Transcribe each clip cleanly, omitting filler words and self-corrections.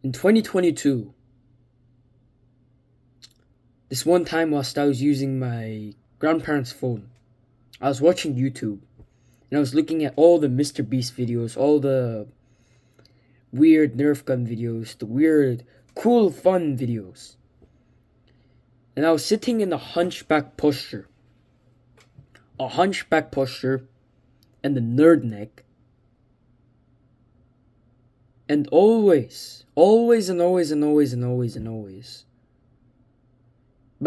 In 2022, this one time whilst I was using my grandparents' phone, I was watching YouTube and I was looking at all the Mr. Beast videos, all the weird Nerf gun videos, the weird, cool, fun videos. And I was sitting in a hunchback posture, and the nerd neck. And always, my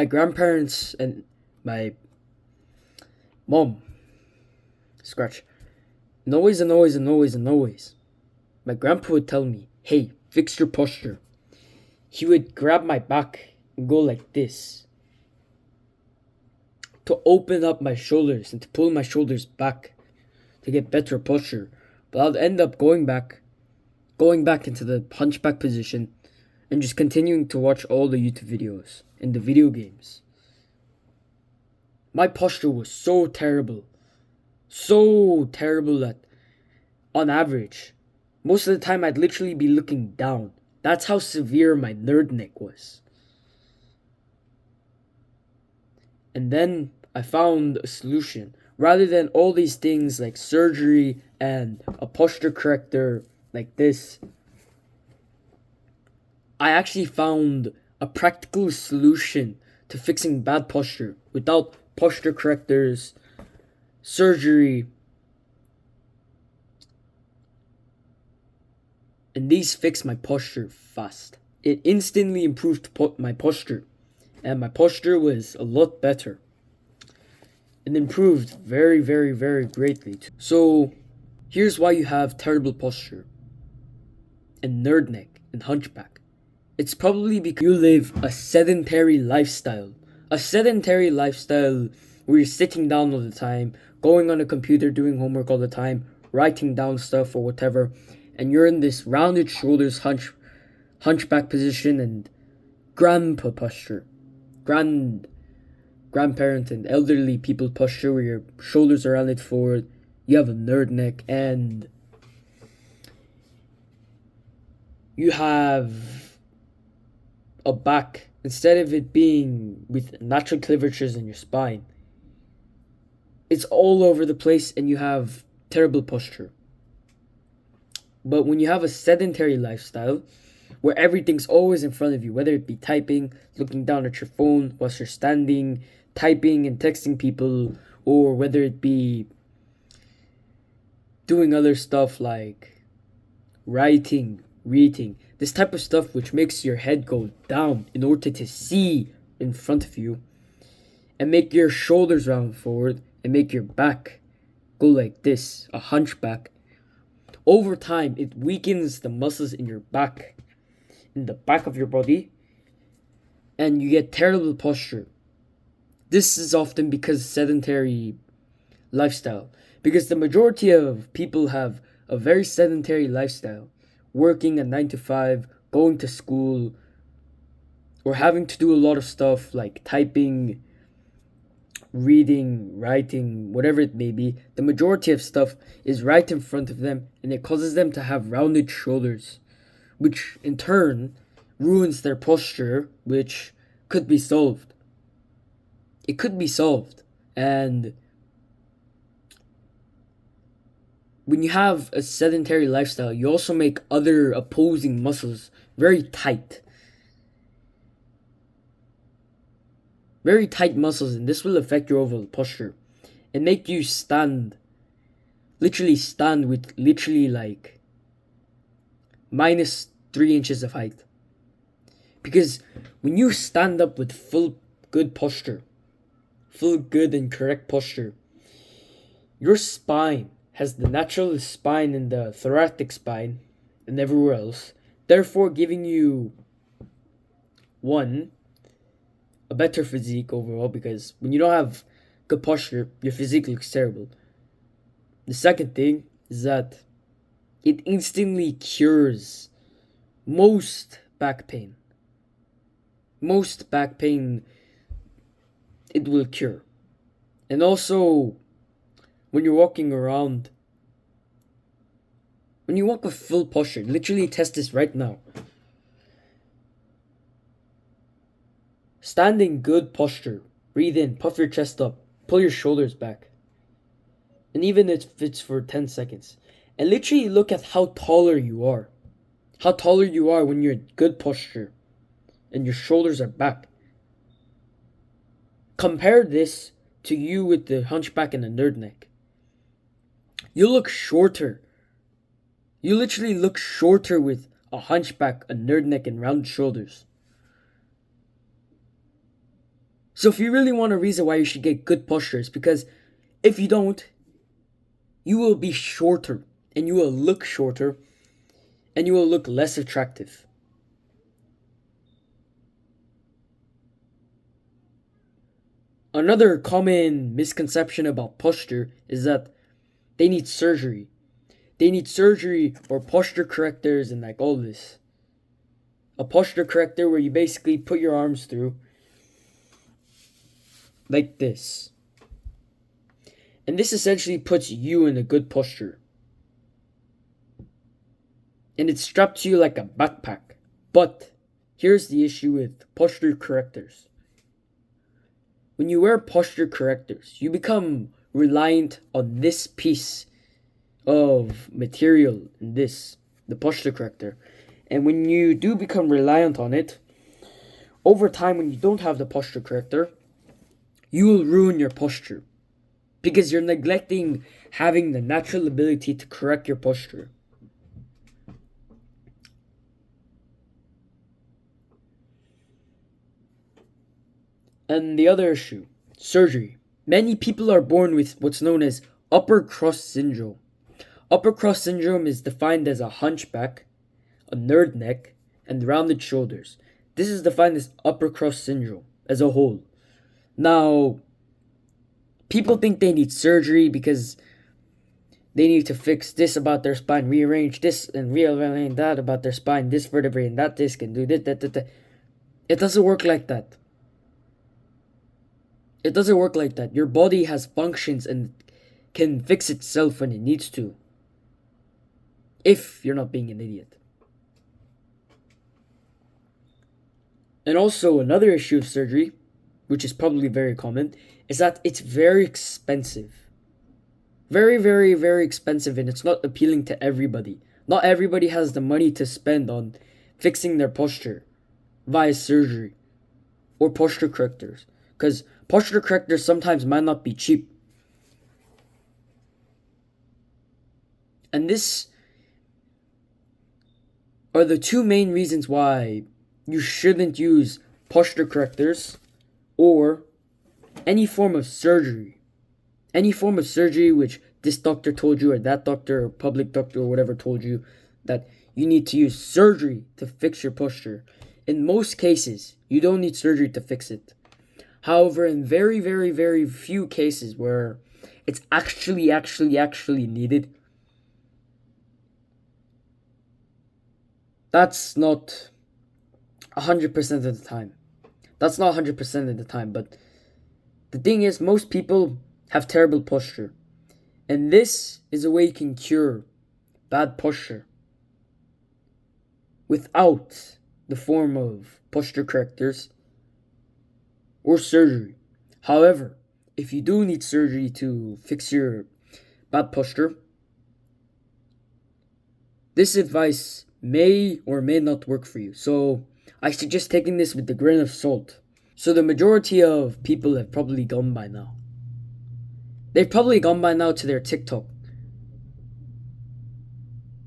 grandparents and my mom, scratch, and always, my grandpa would tell me, hey, fix your posture. He would grab my back and go like this to open up my shoulders and to pull my shoulders back to get better posture. But I'll end up going back into the hunchback position and just continuing to watch all the YouTube videos and the video games. My posture was so terrible that on average, most of the time I'd literally be looking down. That's how severe my nerd neck was. And then I found a solution. Rather than all these things like surgery and a posture corrector like this, I actually found a practical solution to fixing bad posture without posture correctors, surgery, and these fixed my posture fast. It instantly improved my posture, and my posture was a lot better. It improved very greatly too. So, here's why you have terrible posture and nerd neck and hunchback. It's probably because you live a sedentary lifestyle. A sedentary lifestyle where you're sitting down all the time, going on a computer, doing homework all the time, writing down stuff or whatever, and you're in this rounded shoulders hunchback position and grandpa posture. Grandparent and elderly people posture where your shoulders are rounded forward, you have a nerd neck, and you have a back, instead of it being with natural curvatures in your spine, it's all over the place and you have terrible posture. But when you have a sedentary lifestyle, where everything's always in front of you, whether it be typing, looking down at your phone whilst you're standing, typing and texting people, or whether it be doing other stuff like writing, reading, this type of stuff which makes your head go down in order to see in front of you, and make your shoulders round forward, and make your back go like this, a hunchback. Over time, it weakens the muscles in your back, in the back of your body, and you get terrible posture. This is often because sedentary lifestyle. Because the majority of people have a very sedentary lifestyle, working a 9 to 5, going to school, or having to do a lot of stuff like typing, reading, writing, whatever it may be. The majority of stuff is right in front of them, and it causes them to have rounded shoulders, which in turn ruins their posture, which could be solved. It could be solved. And when you have a sedentary lifestyle, you also make other opposing muscles very tight. Very tight muscles, and this will affect your overall posture and make you stand with literally like -3 inches of height. Because when you stand up with full good and correct posture, your spine has the natural spine in the thoracic spine and everywhere else, therefore giving you one, a better physique overall, because when you don't have good posture, your physique looks terrible. The second thing is that it instantly cures most back pain. Most back pain it will cure. And also, when you're walking around, when you walk with full posture, literally test this right now. Stand in good posture. Breathe in, puff your chest up, pull your shoulders back. And even if it's for 10 seconds. And literally look at how taller you are. How taller you are when you're in good posture and your shoulders are back. Compare this to you with the hunchback and the nerd neck. You look shorter. You literally look shorter with a hunchback, a nerd neck, and round shoulders. So if you really want a reason why you should get good posture, it's because if you don't, you will be shorter and you will look shorter and you will look less attractive. Another common misconception about posture is that they need surgery. They need surgery or posture correctors and like all this. A posture corrector where you basically put your arms through like this. And this essentially puts you in a good posture. And it's strapped to you like a backpack. But here's the issue with posture correctors. When you wear posture correctors, you become reliant on this piece of material in this, the posture corrector. And when you do become reliant on it, over time when you don't have the posture corrector, you will ruin your posture. Because you're neglecting having the natural ability to correct your posture. And the other issue, surgery. Many people are born with what's known as upper crust syndrome. Upper crust syndrome is defined as a hunchback, a nerd neck, and rounded shoulders. This is defined as upper crust syndrome as a whole. Now, people think they need surgery because they need to fix this about their spine, rearrange this and rearrange that about their spine, this vertebrae and that disc, and do this, that. It doesn't work like that. It doesn't work like that. Your body has functions and can fix itself when it needs to. If you're not being an idiot. And also, another issue of surgery, which is probably very common, is that it's very expensive. Very, very, very expensive, and it's not appealing to everybody. Not everybody has the money to spend on fixing their posture via surgery or posture correctors. Because posture correctors sometimes might not be cheap. And this are the two main reasons why you shouldn't use posture correctors or any form of surgery. Any form of surgery which this doctor told you or that doctor or public doctor or whatever told you that you need to use surgery to fix your posture. In most cases, you don't need surgery to fix it. However, in very, very, very few cases where it's actually needed, that's not 100% of the time. That's not 100% of the time, but the thing is, most people have terrible posture. And this is a way you can cure bad posture without the form of posture correctors or surgery. However, if you do need surgery to fix your bad posture, this advice may or may not work for you. So I suggest taking this with a grain of salt. So the majority of people have probably gone by now. They've probably gone by now to their TikTok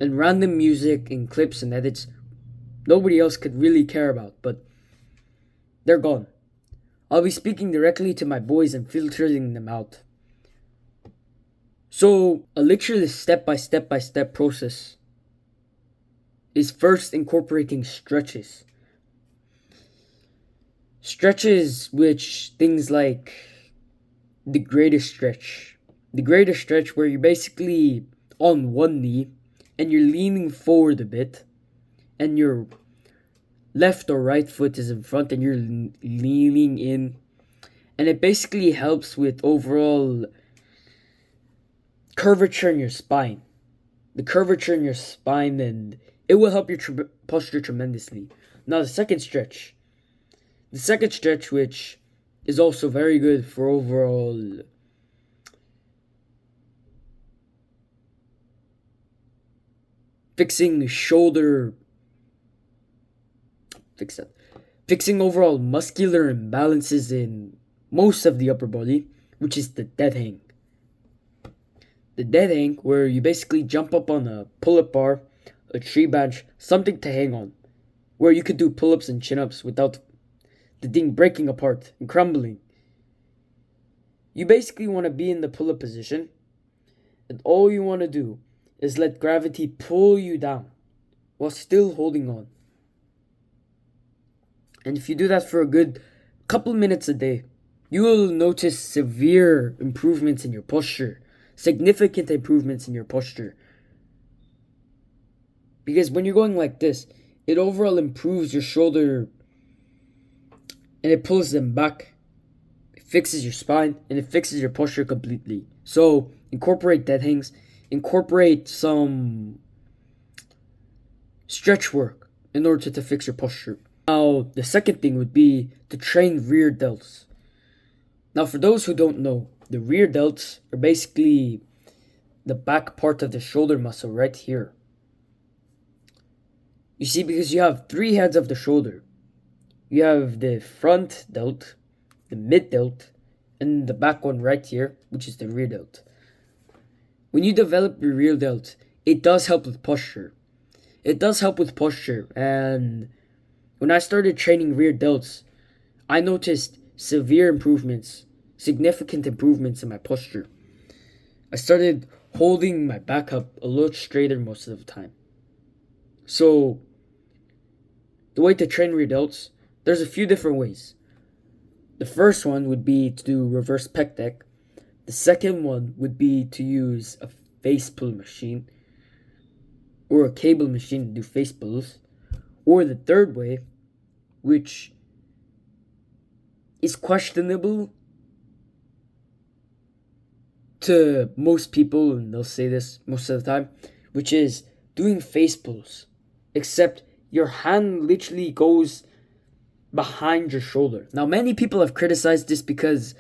and random music and clips and edits nobody else could really care about, but they're gone. I'll be speaking directly to my boys and filtering them out. So, a literally step-by-step process is first incorporating stretches. Stretches which things like the greatest stretch. The greatest stretch where you're basically on one knee and you're leaning forward a bit and your left or right foot is in front and you're leaning in. And it basically helps with overall curvature in your spine. The curvature in your spine, and it will help your posture tremendously. Now the second stretch. The second stretch, which is also very good for overall fixing shoulder, fixing overall muscular imbalances in most of the upper body, which is the dead hang. The dead hang, where you basically jump up on a pull-up bar, a tree branch, something to hang on, where you could do pull-ups and chin-ups without the thing breaking apart and crumbling. You basically want to be in the pull-up position, and all you want to do is let gravity pull you down while still holding on. And if you do that for a good couple minutes a day, you will notice severe improvements in your posture, significant improvements in your posture. Because when you're going like this, it overall improves your shoulder and it pulls them back. It fixes your spine and it fixes your posture completely. So incorporate dead hangs, incorporate some stretch work in order to fix your posture. Now, the second thing would be to train rear delts. Now, for those who don't know, the rear delts are basically the back part of the shoulder muscle right here. You see, because you have three heads of the shoulder. You have the front delt, the mid delt, and the back one right here, which is the rear delt. When you develop your rear delt, it does help with posture. And when I started training rear delts, I noticed severe improvements, significant improvements in my posture. I started holding my back up a little straighter most of the time. So, the way to train rear delts, there's a few different ways. The first one would be to do reverse pec deck. The second one would be to use a face pull machine or a cable machine to do face pulls. Or the third way, which is questionable to most people, and they'll say this most of the time, which is doing face pulls, except your hand literally goes behind your shoulder. Now, many people have criticized this because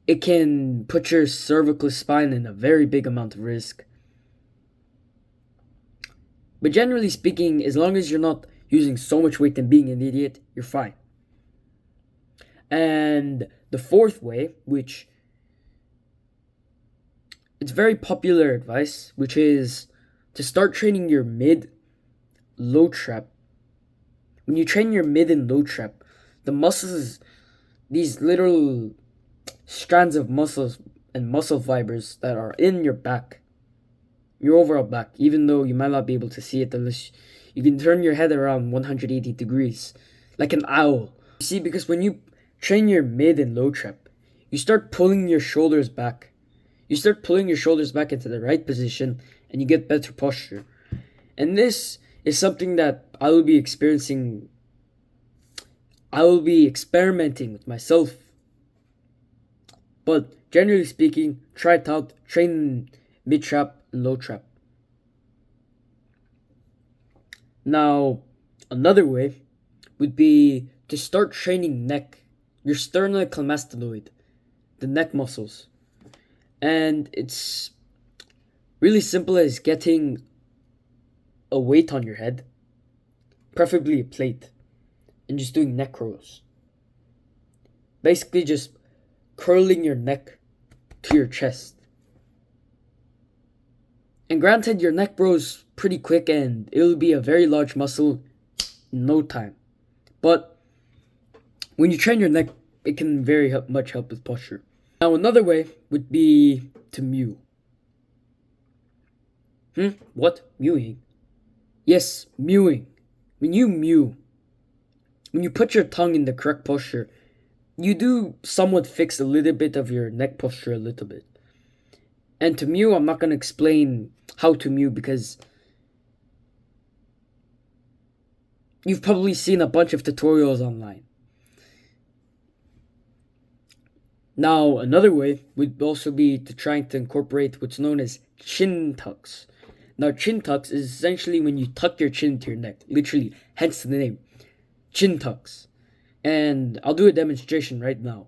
it can put your cervical spine in a very big amount of risk. But generally speaking, as long as you're not using so much weight and being an idiot, you're fine. And the fourth way, which it's very popular advice, which is to start training your mid low trap. When you train your mid and low trap, the muscles, these little strands of muscles and muscle fibers that are in your back, your overall back, even though you might not be able to see it unless you can turn your head around 180 degrees, like an owl. You see, because when you train your mid and low trap, you start pulling your shoulders back. You start pulling your shoulders back into the right position and you get better posture. And this is something that I will be experiencing. I will be experimenting with myself. But generally speaking, try it out. Train mid trap and low trap. Now, another way would be to start training neck, your sternocleidomastoid, the neck muscles. And it's really simple as getting a weight on your head, preferably a plate, and just doing neck curls. Basically just curling your neck to your chest. And granted, your neck grows pretty quick and it'll be a very large muscle in no time. But when you train your neck, it can very much help with posture. Now, another way would be to mew. What? Mewing? Yes, mewing. When you mew, when you put your tongue in the correct posture, you do somewhat fix a little bit of your neck posture a little bit. And to mew, I'm not going to explain how to mew because you've probably seen a bunch of tutorials online. Now, another way would also be to try to incorporate what's known as chin tucks. Now, chin tucks is essentially when you tuck your chin to your neck, literally, hence the name, chin tucks. And I'll do a demonstration right now.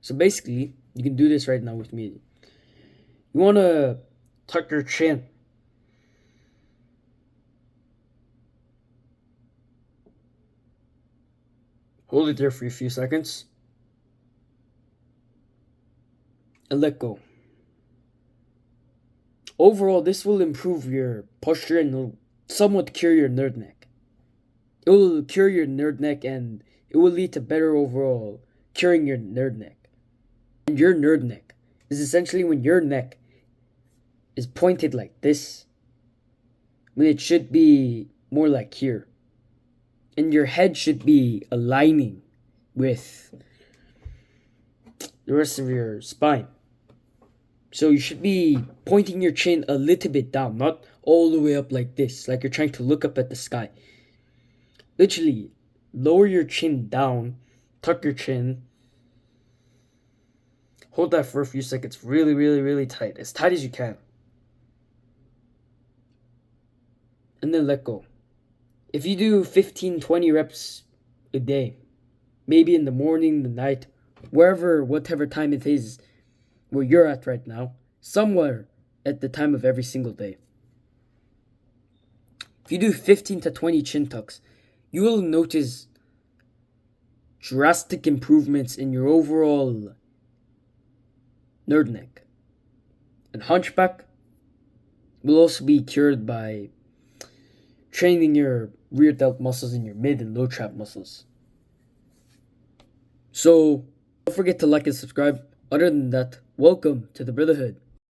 So basically, you can do this right now with me. You want to tuck your chin. Hold it there for a few seconds. And let go. Overall, this will improve your posture and will somewhat cure your nerd neck. It will cure your nerd neck and it will lead to better overall curing your nerd neck. And your nerd neck is essentially when your neck is pointed like this, when it should be more like here. And your head should be aligning with the rest of your spine. So you should be pointing your chin a little bit down, not all the way up like this, like you're trying to look up at the sky. Literally, lower your chin down, tuck your chin, hold that for a few seconds really, really, really tight as you can. And then let go. If you do 15, 20 reps a day, maybe in the morning, the night, whatever time it is where you're at right now, somewhere at the time of every single day. If you do 15 to 20 chin tucks, you will notice drastic improvements in your overall nerd neck. And hunchback will also be cured by training your rear delt muscles and your mid and low trap muscles. So, don't forget to like and subscribe. Other than that, welcome to the Brotherhood.